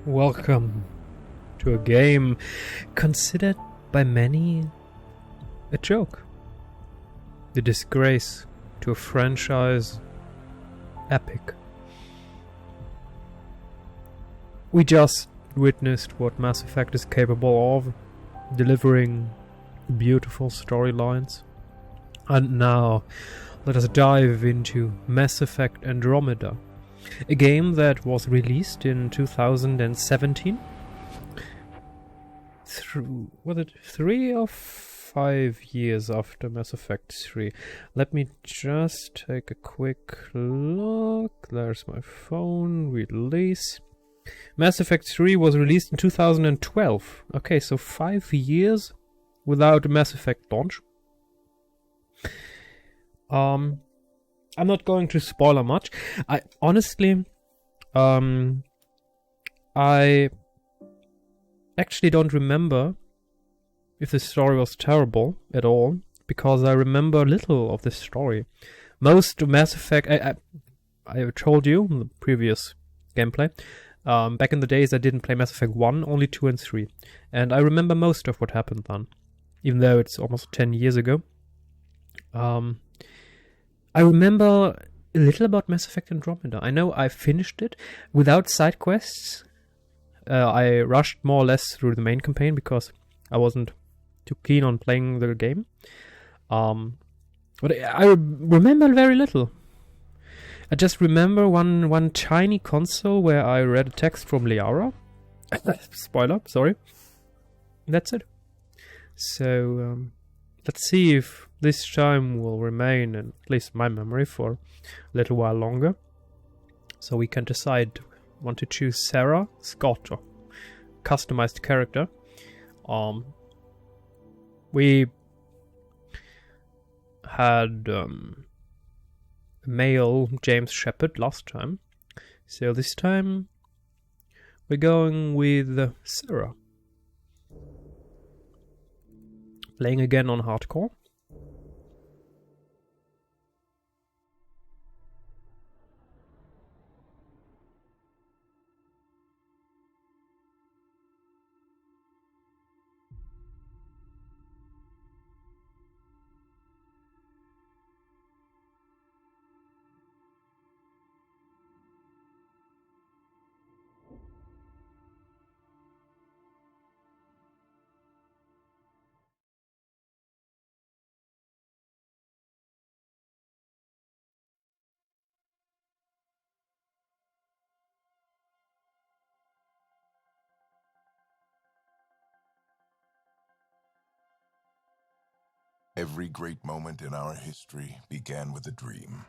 Welcome to a game considered by many a joke. The disgrace to a franchise epic. We just witnessed what Mass Effect is capable of, delivering beautiful storylines. And now, let us dive into Mass Effect Andromeda, a game that was released in 2017. Was it 3 or 5 years after Mass Effect 3? Let me just take a quick look. There's my phone. Release. Mass Effect 3 was released in 2012. Okay, so 5 years without a Mass Effect launch. I'm not going to spoiler much. I honestly, I actually don't remember if the story was terrible at all, because I remember little of the story. Most of Mass Effect, I told you in the previous gameplay, back in the days I didn't play Mass Effect 1, only 2 and 3. And I remember most of what happened then, even though it's almost 10 years ago. I remember a little about Mass Effect Andromeda. I know I finished it without side quests. I rushed more or less through the main campaign because I wasn't too keen on playing the game. But I remember very little. I just remember one tiny console where I read a text from Liara. Spoiler, sorry. That's it. So, let's see if this time will remain in at least my memory for a little while longer. So we can decide, want to choose Sarah, Scott, or customized character. We had male James Shepard last time. So this time we're going with Sarah. Playing again on hardcore. Every great moment in our history began with a dream.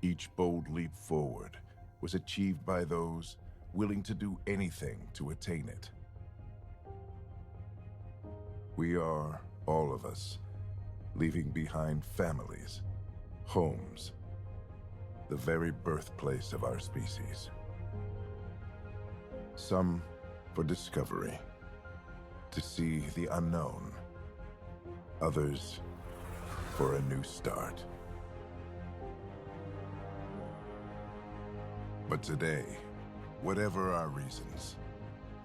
Each bold leap forward was achieved by those willing to do anything to attain it. We are, all of us, leaving behind families, homes, the very birthplace of our species. Some for discovery, to see the unknown, others for a new start. But today, whatever our reasons,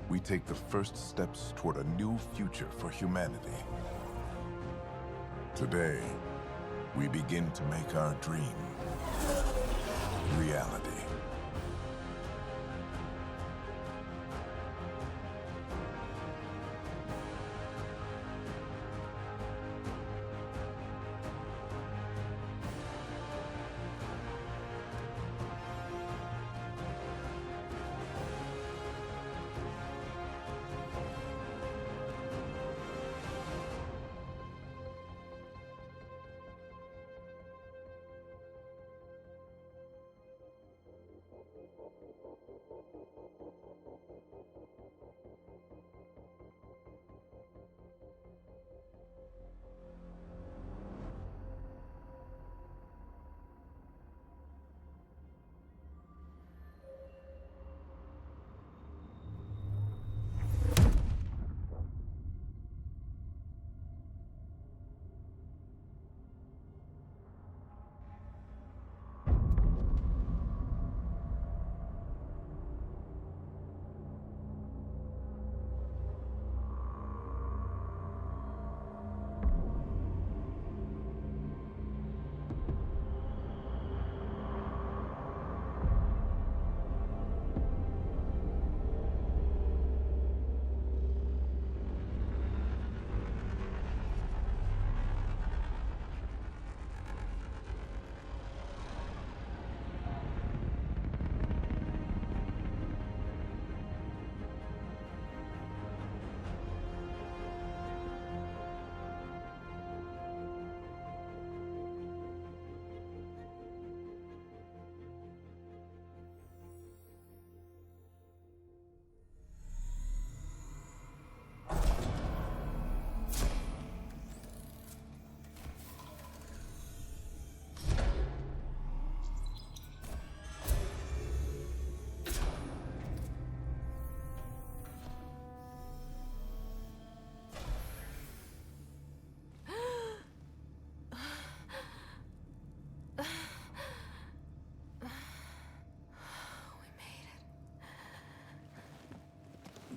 we take the first steps toward a new future for humanity. Today, we begin to make our dream reality.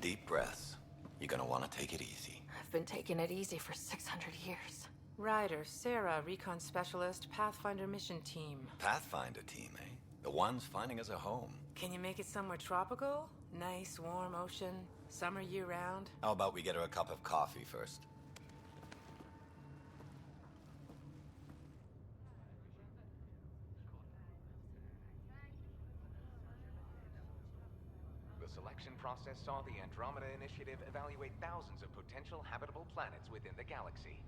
Deep breaths. You're gonna want to take it easy. I've been taking it easy for 600 years. Ryder, Sarah, Recon Specialist, Pathfinder Mission Team. Pathfinder team, eh? The ones finding us a home. Can you make it somewhere tropical? Nice, warm ocean, summer year-round? How about we get her a cup of coffee first? The selection process saw the Andromeda Initiative evaluate thousands of potential habitable planets within the galaxy.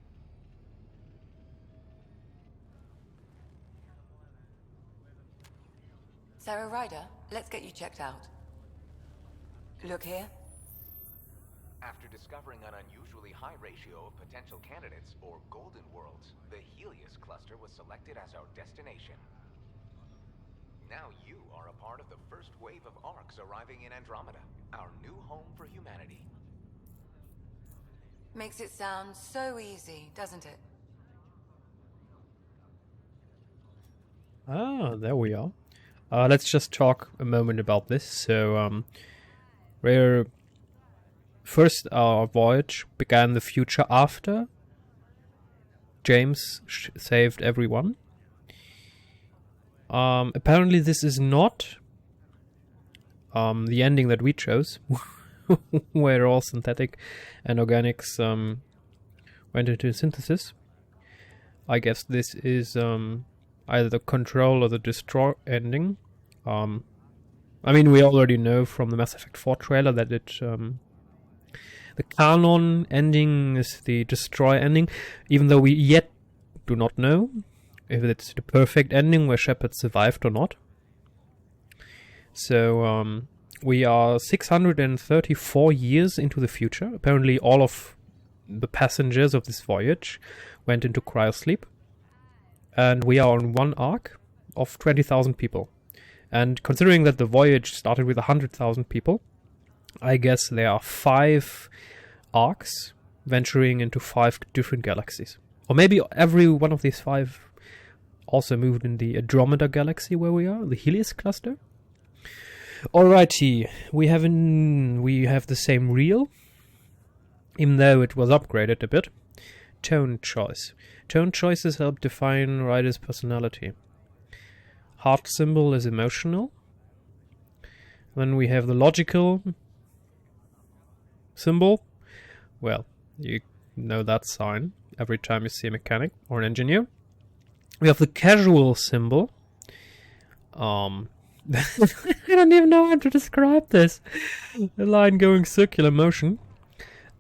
Sarah Ryder, let's get you checked out. Look here. After discovering an unusually high ratio of potential candidates, or golden worlds, the Helios cluster was selected as our destination. Now you are a part of the first wave of arcs arriving in Andromeda, our new home for humanity. Makes it sound so easy, doesn't it? Ah, there we are. Let's just talk a moment about this. So, first our voyage began in the future after James saved everyone. Apparently this is not the ending that we chose, where all synthetic and organics went into synthesis. I guess this is either the control or the destroy ending. I mean, we already know from the Mass Effect 4 trailer that the canon ending is the destroy ending, even though we yet do not know if it's the perfect ending where Shepard survived or not. So we are 634 years into the future. Apparently all of the passengers of this voyage went into cryosleep. And we are on one arc of 20,000 people. And considering that the voyage started with 100,000 people, I guess there are 5 arcs venturing into 5 different galaxies. Or maybe every one of these 5 also moved in the Andromeda galaxy where we are, the Helios cluster. Alrighty, we have the same reel, even though it was upgraded a bit. Tone choice. Tone choices help define Ryder's personality. Heart symbol is emotional. Then we have the logical symbol. Well, you know that sign every time you see a mechanic or an engineer. We have the casual symbol. I don't even know how to describe this. A line going circular motion.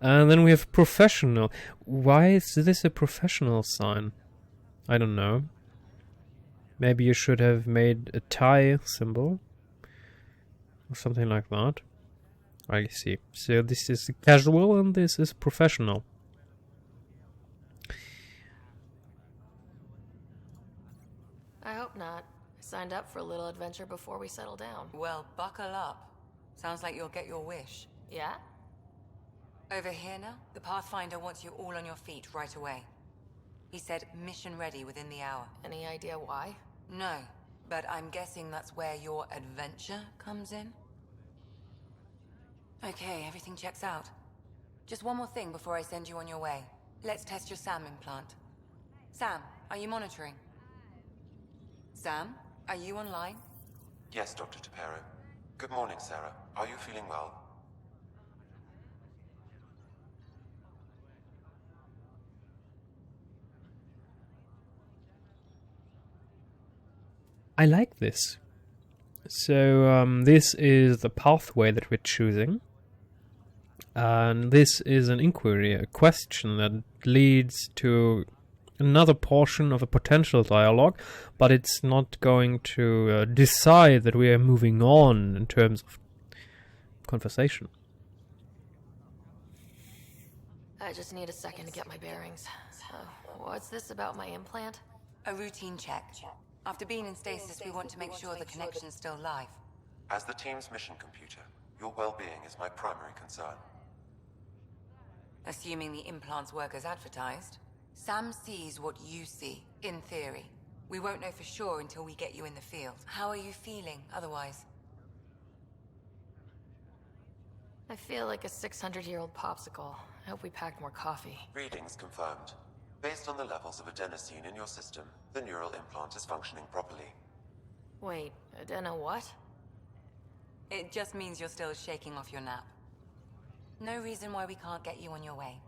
And then we have professional. Why is this a professional sign? I don't know. Maybe you should have made a tie symbol. Or something like that. I see. So this is casual and this is professional. I hope not. I signed up for a little adventure before we settle down. Well, buckle up. Sounds like you'll get your wish. Yeah? Over here now, the Pathfinder wants you all on your feet right away. He said mission ready within the hour. Any idea why? No, but I'm guessing that's where your adventure comes in. Okay, everything checks out. Just one more thing before I send you on your way. Let's test your SAM implant. Sam, are you monitoring? Sam, are you online? Yes, Dr. Tapero. Good morning, Sarah. Are you feeling well? I like this. So this is the pathway that we're choosing. And this is an inquiry, a question that leads to another portion of a potential dialogue, but it's not going to decide that we are moving on in terms of conversation. I just need a second to get my bearings. What's this about my implant? A routine check. After being in stasis, we want to make sure the connection's still live. As the team's mission computer, your well-being is my primary concern. Assuming the implants work as advertised, Sam sees what you see, in theory. We won't know for sure until we get you in the field. How are you feeling otherwise? I feel like a 600-year-old popsicle. I hope we packed more coffee. Readings confirmed. Based on the levels of adenosine in your system, the neural implant is functioning properly. Wait, adeno what? It just means you're still shaking off your nap. No reason why we can't get you on your way.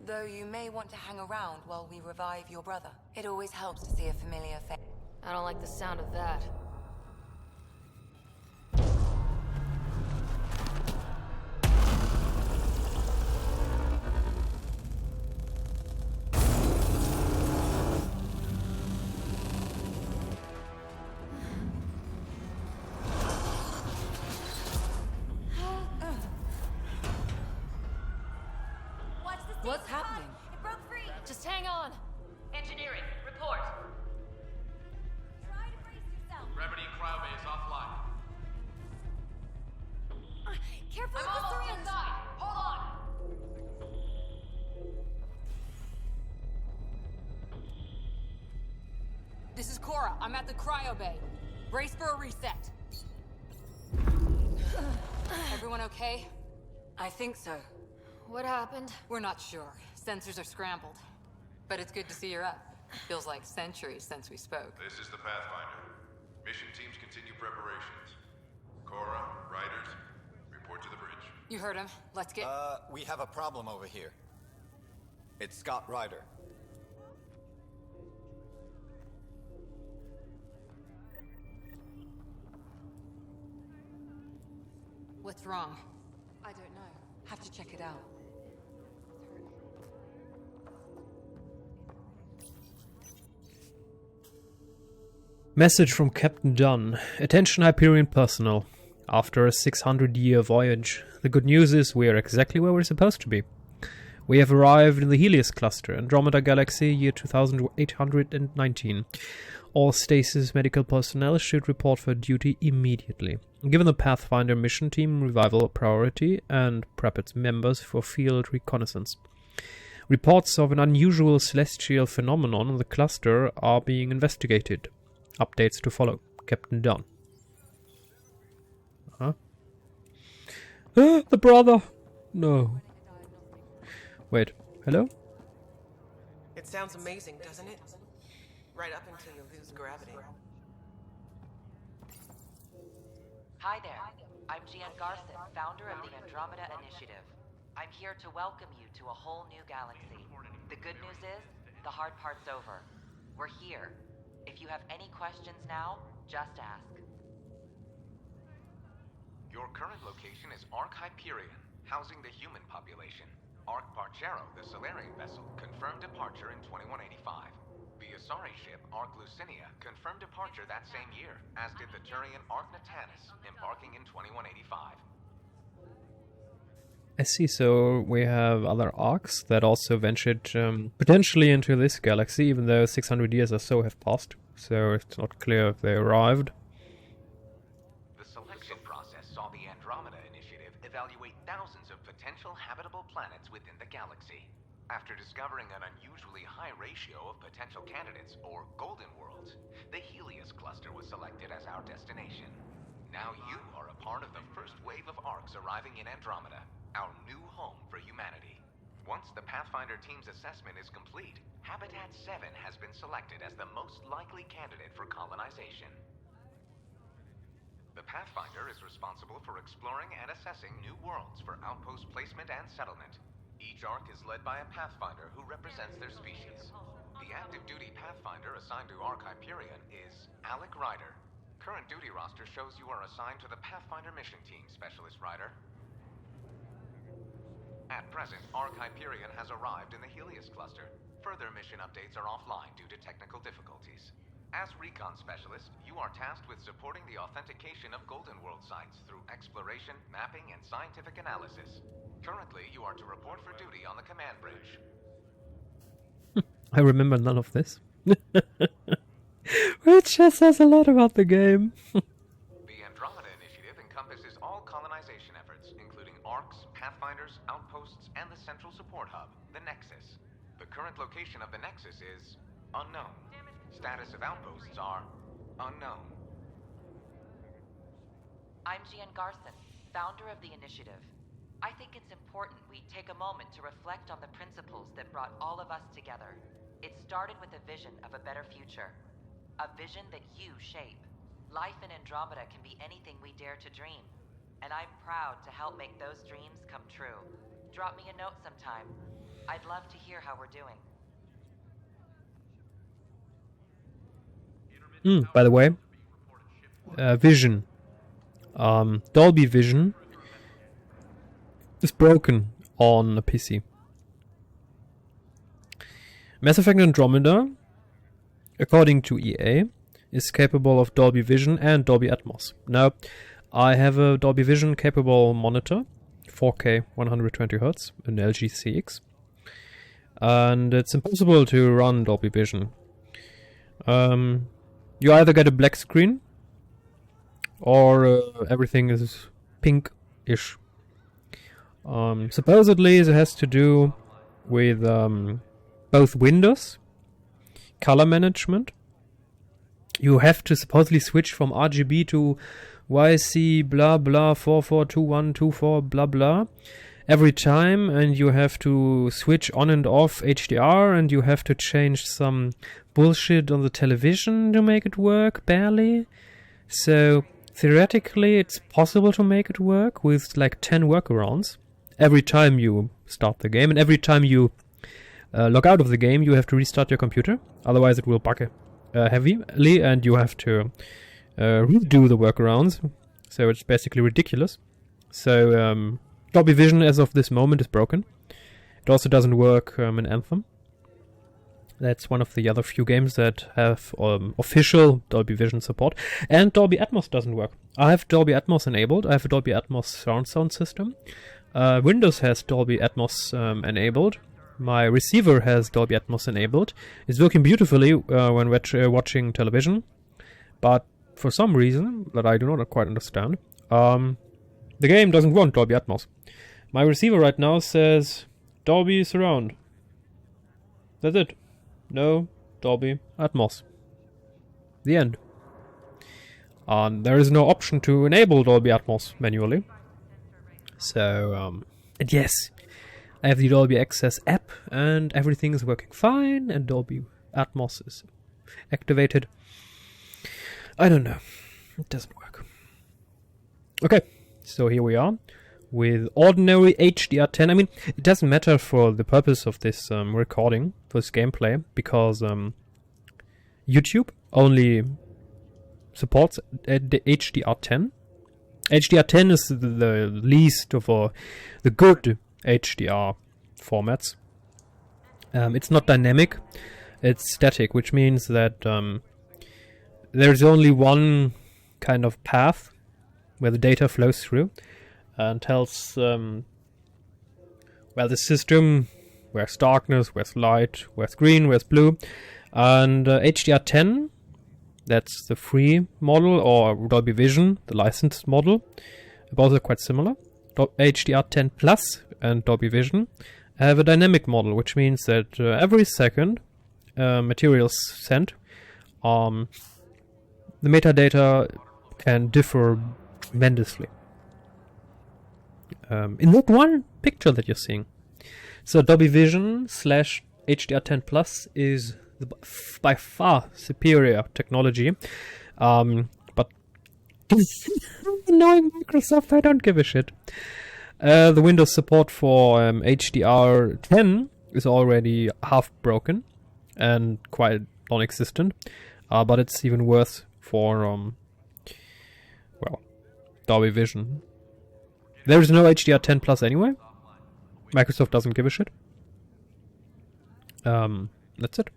Though you may want to hang around while we revive your brother. It always helps to see a familiar face. I don't like the sound of that. What's happening? It broke free! Just hang on! Engineering, report! Try to brace yourself! Gravity cryobase offline. Careful I'm with the almost syringe! inside! Hold on! This is Cora. I'm at the cryo bay. Brace for a reset. Everyone okay? I think so. What happened? We're not sure. Sensors are scrambled. But it's good to see you're up. Feels like centuries since we spoke. This is the Pathfinder. Mission teams continue preparations. Cora, Riders, report to the bridge. You heard him. Let's get... We have a problem over here. It's Scott Ryder. What's wrong? I don't know. Have to check it out. Message from Captain Dunn. Attention Hyperion personnel. After a 600-year voyage, the good news is we are exactly where we're supposed to be. We have arrived in the Helios cluster, Andromeda Galaxy, year 2819. All stasis medical personnel should report for duty immediately. Given the Pathfinder mission team revival priority and prep its members for field reconnaissance. Reports of an unusual celestial phenomenon in the cluster are being investigated. Updates to follow. Captain Dunn. The brother! No. Wait. Hello? It sounds amazing, doesn't it? Right up until you lose gravity. Hi there. I'm Garrus, founder of the Andromeda Initiative. I'm here to welcome you to a whole new galaxy. The good news is, the hard part's over. We're here. If you have any questions now, just ask. Your current location is Ark Hyperion, housing the human population. Ark Parchero, the Solarian vessel, confirmed departure in 2185. The Asari ship, Ark Lucinia, confirmed departure that same year, as did the Turian Ark Natanus, embarking in 2185. I see, so we have other arcs that also ventured potentially into this galaxy, even though 600 years or so have passed, so it's not clear if they arrived. The selection process saw the Andromeda Initiative evaluate thousands of potential habitable planets within the galaxy. After discovering an unusually high ratio of potential candidates, or golden worlds, the Helios cluster was selected as our destination. Now you are a part of the first wave of arcs arriving in Andromeda, our new home for humanity. Once the Pathfinder team's assessment is complete, Habitat 7 has been selected as the most likely candidate for colonization. The Pathfinder is responsible for exploring and assessing new worlds for outpost placement and settlement. Each arc is led by a Pathfinder who represents their species. The active duty Pathfinder assigned to Ark Hyperion is Alec Ryder. Current duty roster shows you are assigned to the Pathfinder mission team, Specialist Ryder. At present, Ark Hyperion has arrived in the Helios cluster. Further mission updates are offline due to technical difficulties. As recon specialist, you are tasked with supporting the authentication of Golden World sites through exploration, mapping, and scientific analysis. Currently, you are to report for duty on the command bridge. I remember none of this. Which just says a lot about the game. The Andromeda Initiative encompasses all colonization efforts, including arcs, pathfinders, outposts, and the central support hub, the Nexus. The current location of the Nexus is unknown. Status of outposts are unknown. I'm Garrus, founder of the initiative. I think it's important we take a moment to reflect on the principles that brought all of us together. It started with a vision of a better future. A vision that you shape. Life in Andromeda can be anything we dare to dream. And I'm proud to help make those dreams come true. Drop me a note sometime. I'd love to hear how we're doing. By the way, Vision. Dolby Vision is broken on a PC. Mass Effect Andromeda, according to EA, is capable of Dolby Vision and Dolby Atmos. Now, I have a Dolby Vision capable monitor, 4K 120Hz, an LG CX, and it's impossible to run Dolby Vision. You either get a black screen, or everything is pink-ish. Supposedly it has to do with both windows, color management. You have to supposedly switch from RGB to YC blah blah 442124 blah blah every time, and you have to switch on and off HDR, and you have to change some bullshit on the television to make it work, barely. So theoretically it's possible to make it work with like 10 workarounds. Every time you start the game and every time you log out of the game, you have to restart your computer, otherwise it will bug heavily and you have to redo the workarounds. So it's basically ridiculous. So Dolby Vision as of this moment is broken. It also doesn't work in Anthem. That's one of the other few games that have official Dolby Vision support. And Dolby Atmos doesn't work. I have Dolby Atmos enabled. I have a Dolby Atmos surround sound system. Windows has Dolby Atmos enabled. My receiver has Dolby Atmos enabled. It's working beautifully when watching television. But for some reason that I do not quite understand, the game doesn't want Dolby Atmos. My receiver right now says Dolby Surround. That's it. No Dolby Atmos. The end. There is no option to enable Dolby Atmos manually. So, and yes, I have the Dolby Access app and everything is working fine and Dolby Atmos is activated. I don't know. It doesn't work. Okay, so here we are with ordinary HDR10. I mean, it doesn't matter for the purpose of this recording, for this gameplay, because YouTube only supports the HDR10. HDR10 is the least of the good HDR formats. It's not dynamic, it's static, which means that there's only one kind of path where the data flows through and tells the system where's darkness, where's light, where's green, where's blue. And HDR10, that's the free model, or Dolby Vision, the licensed model. Both are quite similar. HDR10 Plus and Dolby Vision have a dynamic model, which means that every second materials sent, the metadata can differ tremendously. In that one picture that you're seeing. So Dolby Vision / HDR10 Plus is by far superior technology. But knowing Microsoft, I don't give a shit. The Windows support for HDR10 is already half broken and quite non-existent. But it's even worse for Dolby Vision. There is no HDR10 Plus anyway. Microsoft doesn't give a shit. That's it.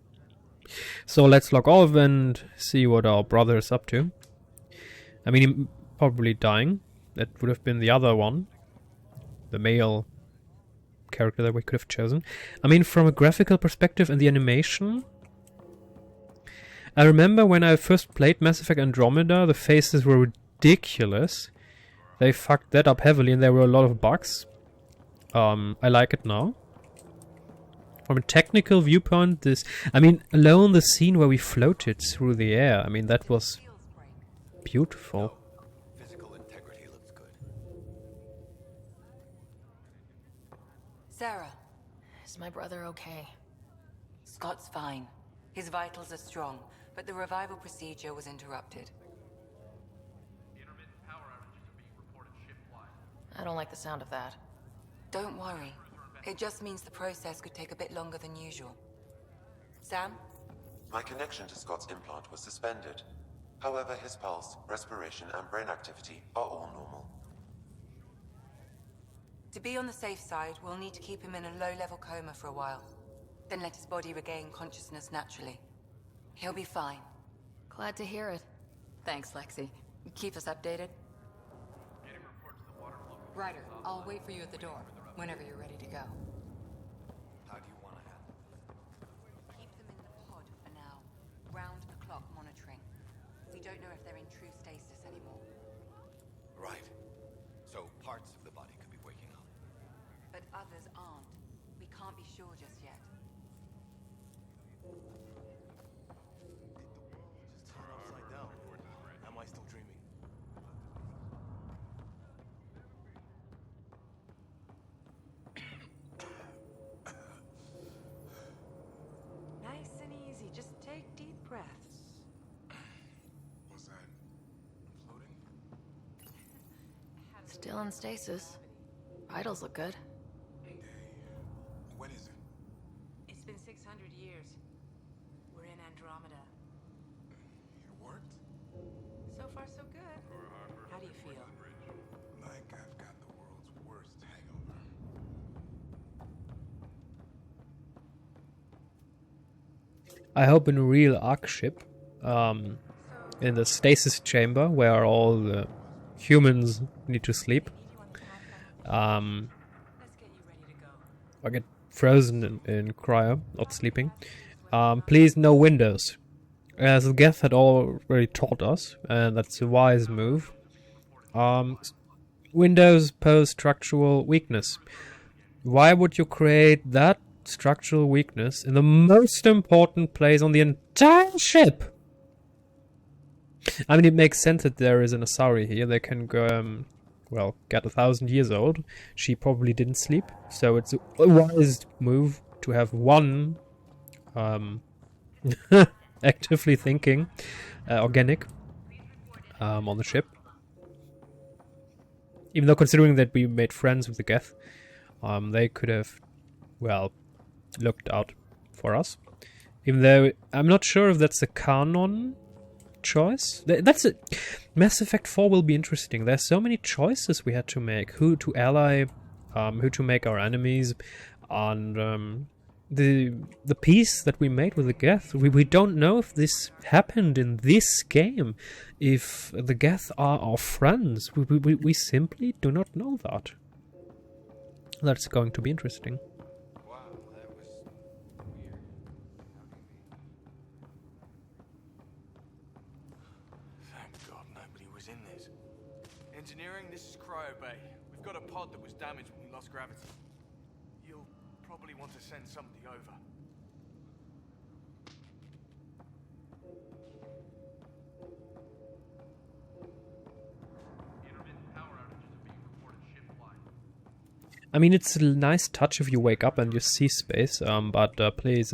So let's log off and see what our brother is up to. I mean, he's probably dying. That would have been the other one. The male character that we could have chosen. I mean, from a graphical perspective and the animation, I remember when I first played Mass Effect Andromeda, the faces were ridiculous. They fucked that up heavily and there were a lot of bugs. I like it now. From a technical viewpoint, alone the scene where we floated through the air, I mean, that was beautiful. Physical integrity looks good. Sarah, Is my brother okay? Scott's fine. His vitals are strong, but the revival procedure was interrupted. Intermittent power outages are being reported ship-wide. I don't like the sound of that. Don't worry. It just means the process could take a bit longer than usual. Sam? My connection to Scott's implant was suspended. However, his pulse, respiration, and brain activity are all normal. To be on the safe side, we'll need to keep him in a low-level coma for a while. Then let his body regain consciousness naturally. He'll be fine. Glad to hear it. Thanks, Lexi. Keep us updated. Getting reports the water flow control Ryder, is I'll offline. wait for you at the door, whenever you're ready to go. How do you want to handle it? Keep them in the pod for now. Round-the-clock monitoring. We don't know if they're in true stasis anymore. Right. So parts of the body could be waking up. But others aren't. We can't be sure just yet. Just turn upside down. Am I still dreaming? Nice and easy. Just take deep breaths. What's that? Floating? Still in stasis. Vitals look good. When is it? It's been 600 years. We're in Andromeda. It worked? So far, so good. How do you feel? Like I've got the world's worst hangover. I hope in a real Ark ship, in the stasis chamber where all the humans need to sleep, Let's get you ready to go. or get frozen in cryo, not sleeping. Please, no windows. As Geth had already taught us, and that's a wise move. Windows pose structural weakness. Why would you create that structural weakness in the most important place on the entire ship? I mean, it makes sense that there is an Asari here. They can go, well, get 1,000 years old. She probably didn't sleep, so it's a wise move to have one actively thinking organic on the ship. Even though, considering that we made friends with the Geth, they could have, well, looked out for us. Even though I'm not sure if that's a canon choice. That's it. Mass Effect 4 will be interesting. There's so many choices we had to make. Who to ally, who to make our enemies, and the peace that we made with the Geth. We don't know if this happened in this game. If the Geth are our friends. We simply do not know that. That's going to be interesting. Wow, that was weird. Thank God nobody was in this. Engineering, this is Cryo Bay. We've got a pod that was damaged when we lost gravity. You'll probably want to send somebody over. Intermittent power outages are being reported ship-wide. I mean, it's a nice touch if you wake up and you see space, but please,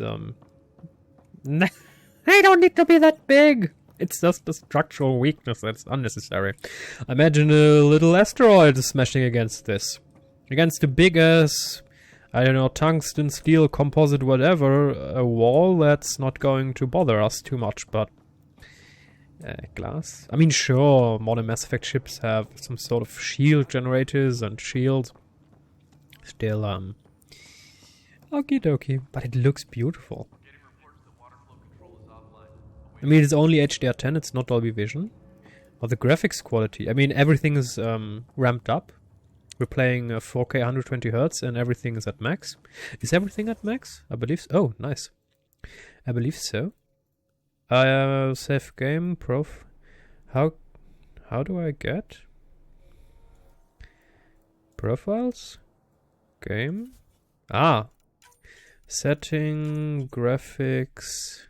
they don't need to be that big. It's just a structural weakness that's unnecessary. Imagine a little asteroid smashing against this. Against a big ass, I don't know, tungsten, steel, composite, whatever, a wall that's not going to bother us too much, but glass. I mean, sure, modern Mass Effect ships have some sort of shield generators and shields. Still, okie dokie, but it looks beautiful. Getting reports the water flow control is offline. I mean, it's only HDR 10, it's not Dolby Vision. But the graphics quality, I mean, everything is ramped up. We're playing 4K 120 Hz and everything is at max. Is everything at max? I believe so. Oh, nice. I believe so. Save game, prof. How do I get? Profiles? Game? Setting, graphics,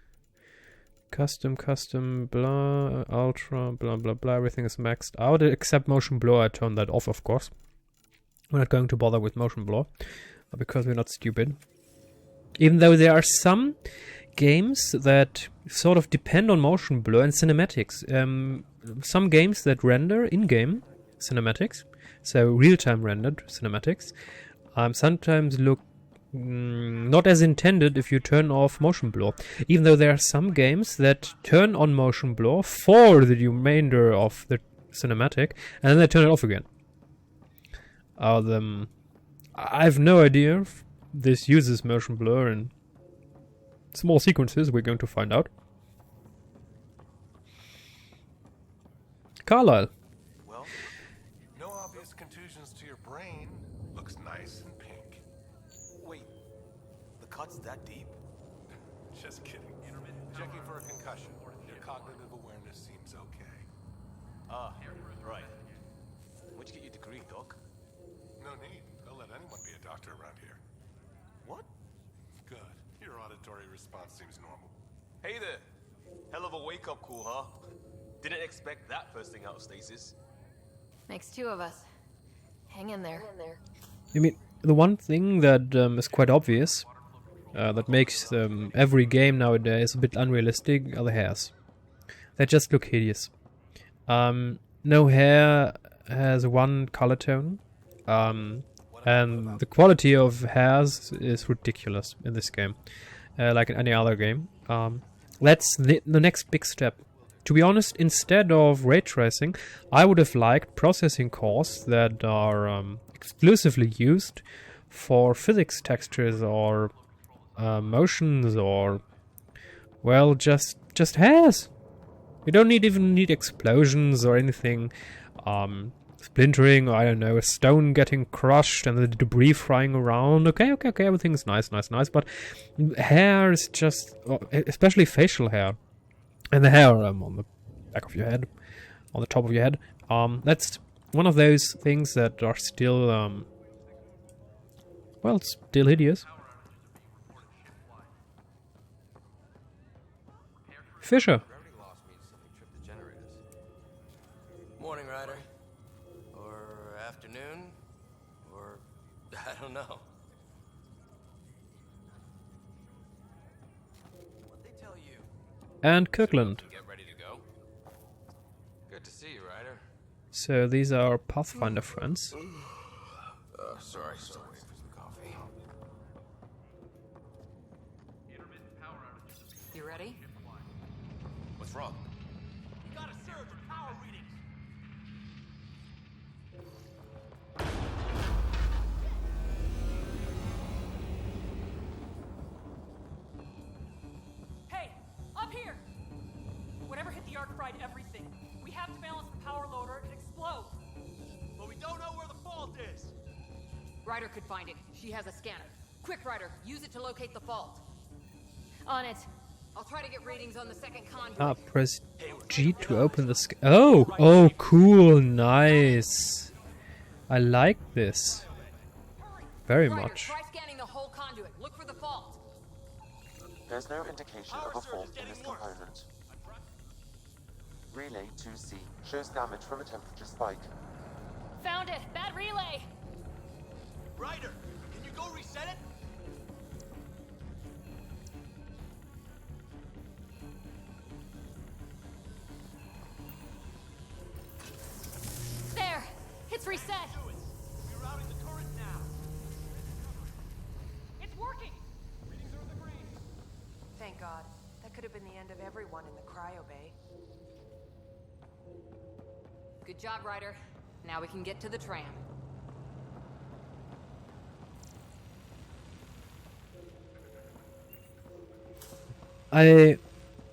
custom, blah, ultra, blah, blah, blah. Everything is maxed out except motion blur. I turned that off, of course. We're not going to bother with motion blur. because we're not stupid. Even though there are some games that sort of depend on motion blur and cinematics. Some games that render in-game cinematics, so real-time rendered cinematics, sometimes look not as intended if you turn off motion blur. Even though there are some games that turn on motion blur for the remainder of the cinematic, and then they turn it off again. I have no idea if this uses motion blur in small sequences. We're going to find out. Carlisle. Well, no obvious contusions to your brain. Looks nice and pink. Wait, the cut's that deep? Just kidding. Checking for a concussion. Your cognitive awareness seems okay. Ah, right. Where'd you get your degree, Doc? No need. Don't let anyone be a doctor around here. What? Good. Your auditory response seems normal. Hey there. Hell of a wake-up call, huh? Didn't expect that first thing out of stasis. Makes two of us. Hang in there. I mean, the one thing that is quite obvious, that makes every game nowadays a bit unrealistic, are the hairs. They just look hideous. No hair has one color tone, and the quality of hairs is ridiculous in this game, like in any other game. That's the next big step. To be honest, instead of ray tracing, I would have liked processing cores that are exclusively used for physics textures or motions or, well, just hairs. You don't even need explosions or anything, splintering, or I don't know, a stone getting crushed and the debris flying around. Okay, everything's nice, but hair is just, especially facial hair. And the hair on the back of your head, on the top of your head, that's one of those things that are still, well, still hideous. Fisher. Morning, Ryder. Or afternoon. Or I don't know. What'd they tell you? And Kirkland. Get ready to go. Good to see you, Ryder. So these are Pathfinder friends. Sorry, still waiting for some coffee. You ready? What's wrong? You got a surge in power readings. Hey, up here! Whatever hit the arc fried everything. We have to balance the power loader and explode. But we don't know where the fault is. Ryder could find it. She has a scanner. Quick, Ryder, use it to locate the fault. On it. I'll try to get readings on the second conduit. Press G to open the Oh, cool, nice. I like this very Ryder, much. try scanning the whole conduit. Look for the fault. There's no indication of a fault in this component. Relay 2C shows damage from a temperature spike. Found it. Bad relay. Ryder, can you go reset it? There. It's reset. Rerouting the current now. It's working! Readings are in the green. Thank God. That could have been the end of everyone in the cryo bay. Good job, Ryder. Now we can get to the tram. I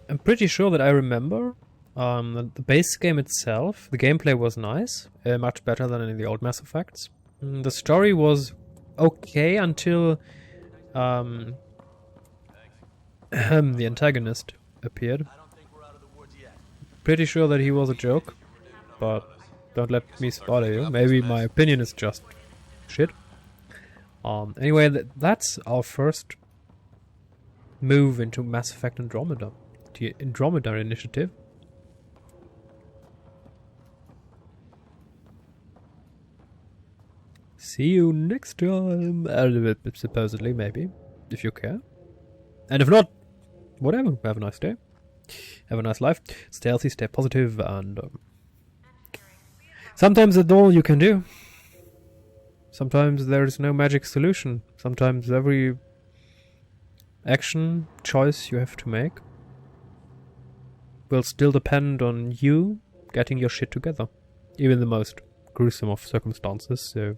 am pretty sure that I remember that the base game itself, the gameplay was nice, much better than in the old Mass Effects. The story was okay until the antagonist appeared. Pretty sure that he was a joke, but don't let me spoil you. Maybe my opinion is just shit. Anyway, that's our first move into Mass Effect Andromeda. The Andromeda initiative. See you next time. Supposedly, maybe, if you care. And if not, whatever. Have a nice day. Have a nice life. Stay healthy, stay positive, and sometimes that's all you can do. Sometimes there is no magic solution. Sometimes every action choice you have to make will still depend on you getting your shit together. Even the most gruesome of circumstances, so